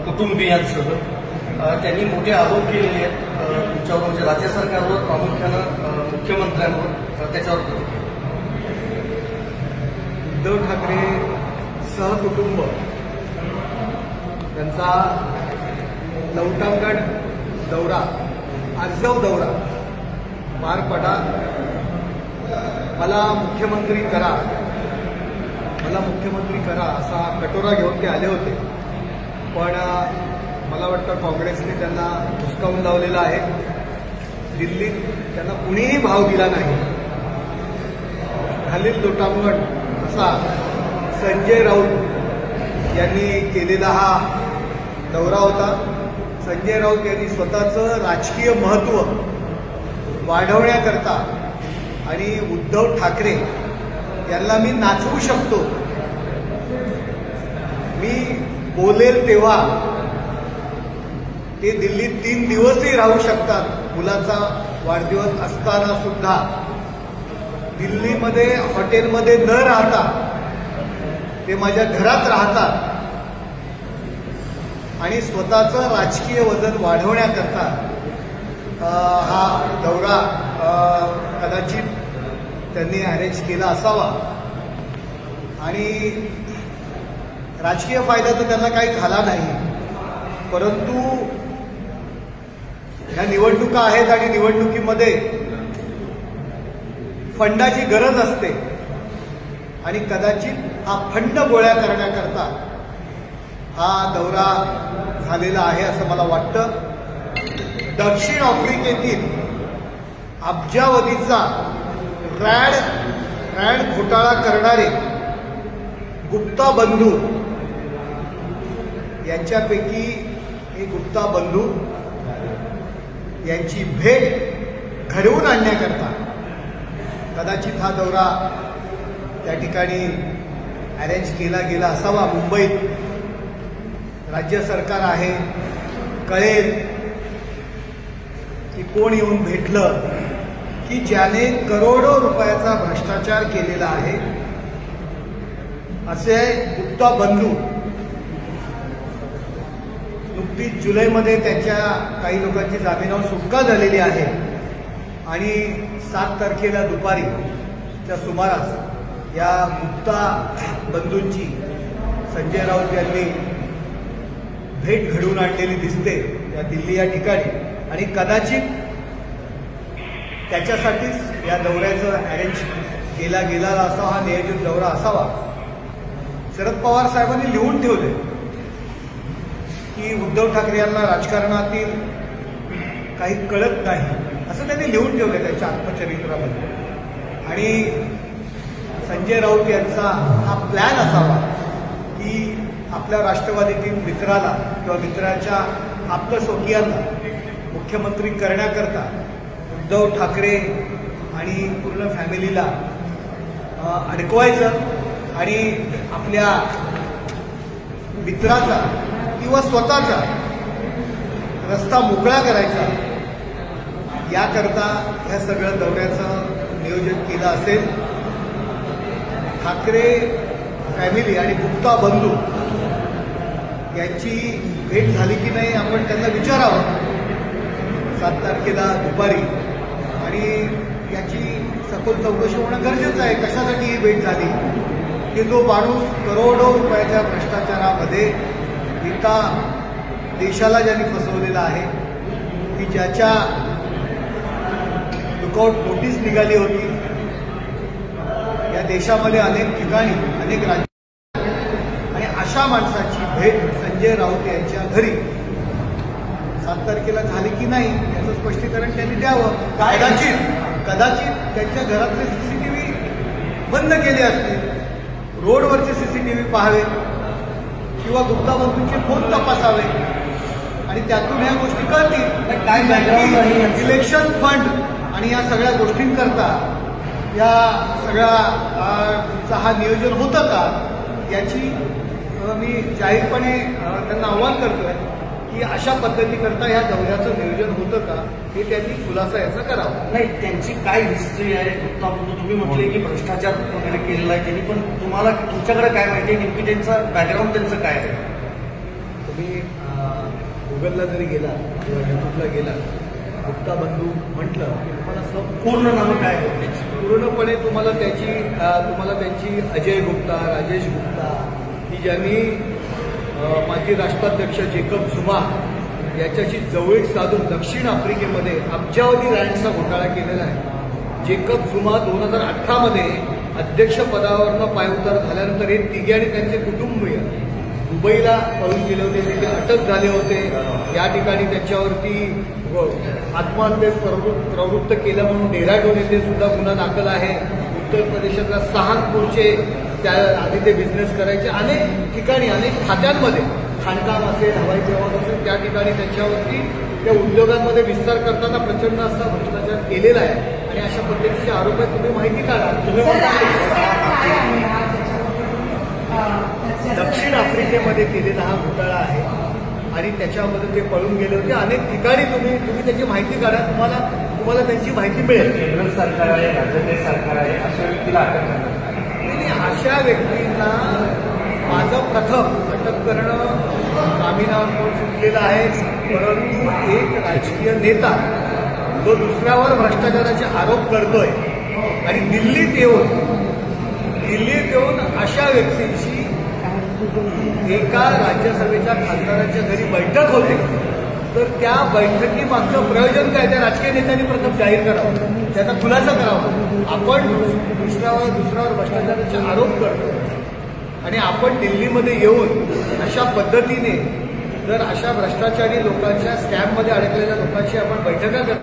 कुटुंबियांसह त्यांनी मोठे आरोप केलेले आहेत तुमच्यावर, म्हणजे राज्य सरकारवर, प्रामुख्यानं मुख्यमंत्र्यांवर. त्याच्यावर उद्धव ठाकरे सहकुटुंब त्यांचा लवटांगण दौरा, आजव दौरा पार पडा. मला मुख्यमंत्री करा, मला मुख्यमंत्री करा असा कटोरा घेऊन ते आले होते. पण मला वाटतं काँग्रेसने त्यांना हुसकावून लावलेलं आहे. दिल्लीत त्यांना कुणीही भाव दिला नाही. खालील लोटांगण असा संजय राऊत यांनी केलेला हा दौरा होता. संजय राऊत यांनी स्वतःचं राजकीय महत्त्व वाढवण्याकरता आणि उद्धव ठाकरे यांना मी नाचवू शकतो, मी बोलेल तेव्हा ते दिल्लीत 3 दिवसही राहू शकतात. मुलाचा वाढदिवस असताना सुद्धा दिल्लीमध्ये हॉटेलमध्ये न राहता ते माझ्या घरात राहतात आणि स्वतःचं राजकीय वजन वाढवण्याकरता हा दौरा कदाचित त्यांनी अरेंज केला असावा. आणि राजकीय फायदा तर त्यांना काही झाला नाही, परंतु ह्या निवडणुका आहेत आणि निवडणुकीमध्ये फंडाची गरज असते आणि कदाचित हा फंड गोळा करण्याकरता हा दौरा झालेला आहे असं मला वाटतं. दक्षिण आफ्रिकेतील अब्जावधीचा रँड घोटाळा करणारे गुप्ता बंधू यांच्यापैकी हे गुप्ता बंधू यांची भेट घडवून आणण्याकरता कदाचित हा दौरा त्या ठिकाणी अरेंज केला गेला असावा. मुंबईत राज्य सरकार आहे, कळेल की कोण येऊन भेटलं की ज्याने करोडो रुपयाचा भ्रष्टाचार केलेला आहे असे गुप्ता बंधू. नुकतीच जुलैमध्ये त्यांच्या काही लोकांची जामिनावर सुटका झालेली आहे आणि 7 तारखेला दुपारीच्या सुमारास या गुप्ता बंधूंची संजय राऊत यांनी भेट घडवून आणलेली दिसते या दिल्ली या ठिकाणी. आणि कदाचित त्याच्यासाठीच या दौऱ्याचं अरेंज केला गेला असावा, हा नियोजित दौरा असावा. शरद पवार साहेबांनी लिहून ठेवले की उद्धव ठाकरे यांना राजकारणातील काही कळत नाही असं त्यांनी लिहून ठेवले त्यांच्या आत्मचरित्रामध्ये. आणि संजय राऊत यांचा हा प्लॅन असावा की आपल्या राष्ट्रवादीतील मित्राला किंवा मित्राच्या आप्तस्वकीयांना मुख्यमंत्री करण्याकरता उद्धव ठाकरे आणि पूर्ण फॅमिलीला अडकवायचं आणि आपल्या मित्राचा किंवा स्वतःचा रस्ता मोकळा करायचा, याकरता ह्या सगळ्या दौऱ्याचं नियोजन केलं असेल. ठाकरे फॅमिली आणि गुप्ता बंधू यांची भेट झाली की नाही आपण त्यांना विचारावं 7 तारखेला दुपारी. आणि याची सखोल चौकशी होणं गरजेचं आहे. कशासाठी ही भेट झाली की जो माणूस करोडो रुपयाच्या भ्रष्टाचारामध्ये एका देशाला ज्यांनी फसवलेला आहे, की ज्याच्या लुकआउट नोटीस निघाली होती, या देशामध्ये अनेक ठिकाणी अनेक राज्य, आणि अशा माणसाची भेट संजय राऊत यांच्या घरी 7 तारखेला झाली की नाही याचं स्पष्टीकरण त्यांनी द्यावं. कदाचित त्यांच्या घरातले सीसीटीव्ही बंद केले असतील, रोडवरचे सीसीटीव्ही पाहावे किंवा गुप्ता बंधूंचे फोन तपासावे आणि त्यातून ह्या गोष्टी कळतील. काय बॅकग्राऊंड, इलेक्शन फंड आणि या सगळ्या गोष्टींकरता या सगळ्या हा नियोजन होतं का याची मी जाहीरपणे त्यांना आव्हान करतोय की अशा पद्धतीकरता या दौऱ्याचं नियोजन होतं का हे त्यांनी खुलासा याचा करावा. नाही, त्यांची काय हिस्ट्री आहे गुप्ता बंधू? तुम्ही म्हटले की भ्रष्टाचार वगैरे केलेला आहे त्यांनी, पण तुम्हाला तुमच्याकडे काय माहिती आहे नेमकी त्यांचा बॅकग्राऊंड त्यांचं काय आहे? तुम्ही गुगलला जरी गेला किंवा यूट्यूबला गेला, गुप्ता बंधू म्हटलं की तुम्हाला पूर्ण नाव काय आहे? पूर्णपणे तुम्हाला त्यांची अजय गुप्ता, राजेश गुप्ता, की ज्यांनी माजी राष्ट्राध्यक्ष जेकब झुमा याच्याशी जवळीक साधून दक्षिण आफ्रिकेमध्ये अब्जावधी रँडचा घोटाळा केलेला आहे. जेकब झुमा 2018 अध्यक्षपदावरनं पायउतार झाल्यानंतर हे तिघे आणि त्यांचे कुटुंबीय दुबईला पळून गेले होते, तिथे अटक झाले होते. या ठिकाणी त्याच्यावरती आत्महत्येस प्रवृत्त केलं म्हणून डेहराडून येथे सुद्धा गुन्हा दाखल आहे. उत्तर प्रदेशातल्या सहारनपूरचे त्या आधी ते बिझनेस करायचे. अनेक ठिकाणी अनेक खात्यांमध्ये खाणकाम असेल, हवाई प्रवास असेल, त्या ठिकाणी त्याच्यावरती त्या उद्योगांमध्ये विस्तार करताना प्रचंड असा भ्रष्टाचार केलेला आहे. आणि अशा पद्धतीचे आरोप आहेत. तुम्ही माहिती काढा. दक्षिण आफ्रिकेमध्ये केलेला हा घोटाळा आहे आणि त्याच्यामध्ये ते पळून गेले होते. अनेक ठिकाणी तुम्ही त्याची माहिती काढा, तुम्हाला त्यांची माहिती मिळेल. केंद्र सरकार आहे, राज्याचे सरकार आहे, अशा व्यक्तीला अटक करणार. अशा व्यक्तींना माझं प्रथम अटक करणं जामिनावर सुटलेलं आहे. परंतु एक राजकीय नेता जो दुसऱ्यावर भ्रष्टाचाराचे आरोप करतोय आणि दिल्लीत येऊन अशा व्यक्तींची एका राज्यसभेच्या खासदाराच्या घरी बैठक होते, तर त्या बैठकीमागचं प्रयोजन काय? त्या राजकीय नेत्यांनी प्रथम जाहीर करावं, त्याचा खुलासा करावा. आपण दुसऱ्यावर भ्रष्टाचाराचे आरोप करतो आणि आपण दिल्लीमध्ये येऊन अशा पद्धतीने जर अशा भ्रष्टाचारी लोकांच्या स्कॅममध्ये अडकलेल्या लोकांशी आपण बैठका करतो.